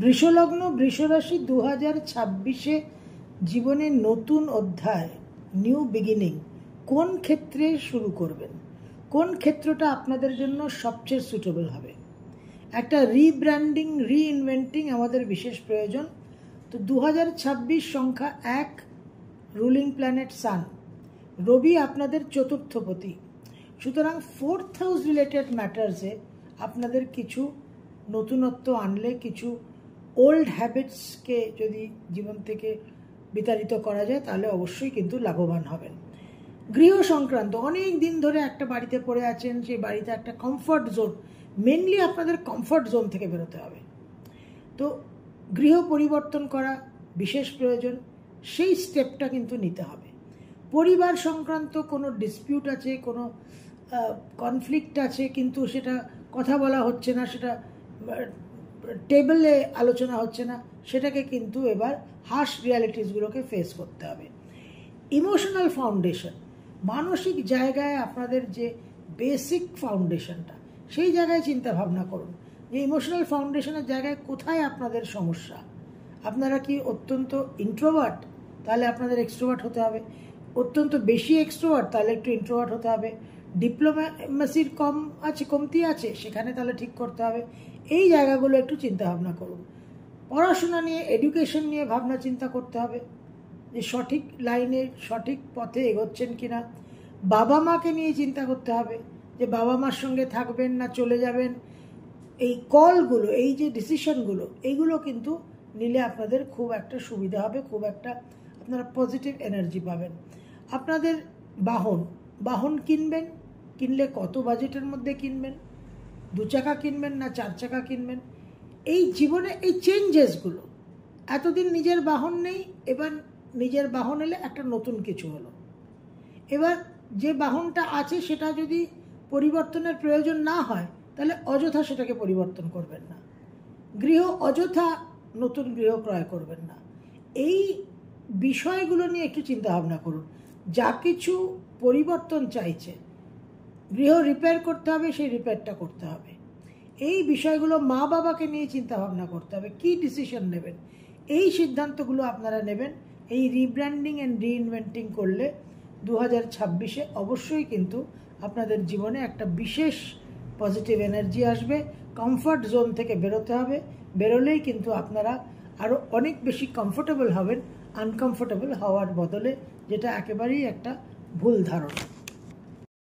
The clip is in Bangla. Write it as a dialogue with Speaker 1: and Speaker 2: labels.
Speaker 1: বৃষলগ্ন বৃষরাশি 2026-এ জীবনে নতুন অধ্যায়, নিউ বিগিনিং কোন ক্ষেত্রে শুরু করবেন, কোন ক্ষেত্রটা আপনাদের জন্য সবচেয়ে সুটেবল হবে। একটা রিব্র্যান্ডিং, রিইনভেন্টিং আমাদের বিশেষ প্রয়োজন। তো 2026 সংখ্যা 1, রুলিং প্ল্যানেট সান, রবি আপনাদের চতুর্থপতি। সুতরাং 4th হাউস রিলেটেড ম্যাটার্সে আপনাদের কিছু নতুনত্ব আনলে, কিছু ওল্ড হ্যাবিটসকে যদি জীবন থেকে বিতাড়িত করা যায় তাহলে অবশ্যই কিন্তু লাভবান হবেন। গৃহ সংক্রান্ত অনেক দিন ধরে একটা বাড়িতে পড়ে আছেন, সেই বাড়িতে একটা কমফর্ট জোন, মেনলি আপনাদের কমফর্ট জোন থেকে বেরোতে হবে। তো গৃহ পরিবর্তন করা বিশেষ প্রয়োজন, সেই স্টেপটা কিন্তু নিতে হবে। পরিবার সংক্রান্ত কোনো ডিসপিউট আছে, কোনো কনফ্লিক্ট আছে, কিন্তু সেটা কথা বলা হচ্ছে না, সেটা টেবলে আলোচনা হচ্ছে না, সেটাকে কিন্তু এবার হার্শ রিয়ালিটিসগুলোকে ফেস করতে হবে। ইমোশনাল ফাউন্ডেশন, মানসিক জায়গায় আপনাদের যে বেসিক ফাউন্ডেশনটা, সেই জায়গায় চিন্তা ভাবনা করুন যে ইমোশনাল ফাউন্ডেশনের জায়গায় কোথায় আপনাদের সমস্যা। আপনারা কি অত্যন্ত ইন্ট্রোভার্ট? তাহলে আপনাদের এক্সট্রোভার্ট হতে হবে। অত্যন্ত বেশি এক্সট্রোভার্ট? তাহলে একটু ইন্ট্রোভার্ট হতে হবে। ডিপ্লোম্যাসির কমতি আছে, সেখানে তাহলে ঠিক করতে হবে। এই জায়গাগুলো একটু চিন্তা ভাবনা করুন। পড়াশোনা নিয়ে, এডুকেশন নিয়ে ভাবনা চিন্তা করতে হবে যে সঠিক লাইনে, সঠিক পথে এগোচ্ছেন কিনা। বাবা মাকে নিয়ে চিন্তা করতে হবে যে বাবা মার সঙ্গে থাকবেন না চলে যাবেন। এই কলগুলো, এই যে ডিসিশনগুলো, এইগুলো কিন্তু নিলে আপনাদের খুব একটা সুবিধা হবে, খুব একটা আপনারা পজিটিভ এনার্জি পাবেন। আপনাদের বাহন কিনবেন, কিনলে কত বাজেটের মধ্যে কিনবেন, 2 চাকা কিনবেন না 4 চাকা কিনবেন। এই জীবনে এই চেঞ্জেসগুলো, এতদিন নিজের বাহন নেই, এবার নিজের বাহন এলে একটা নতুন কিছু হলো। এবার যে বাহনটা আছে সেটা যদি পরিবর্তনের প্রয়োজন না হয় তাহলে অযথা সেটাকে পরিবর্তন করবেন না। অযথা নতুন গৃহ ক্রয় করবেন না। এই বিষয়গুলো নিয়ে একটু চিন্তা ভাবনা করুন। যা কিছু পরিবর্তন চাইছে, গৃহ রিপেয়ার করতে হবে, সেই রিপেয়ারটা করতে হবে। এই বিষয়গুলো মা বাবাকে নিয়ে চিন্তা ভাবনা করতে হবে, কি ডিসিশন নেবেন, এই সিদ্ধান্তগুলো আপনারা নেবেন। এই রিব্র্যান্ডিং অ্যান্ড রিইনভেন্টিং করলে 2026-এ অবশ্যই কিন্তু আপনাদের জীবনে একটা বিশেষ পজিটিভ এনার্জি আসবে। কমফর্ট জোন থেকে বেরোতে হবে, বেরোলেই কিন্তু আপনারা আরও অনেক বেশি কমফোর্টেবল হবেন, আনকমফোর্টেবল হওয়ার বদলে, যেটা একেবারেই একটা ভুল ধারণা।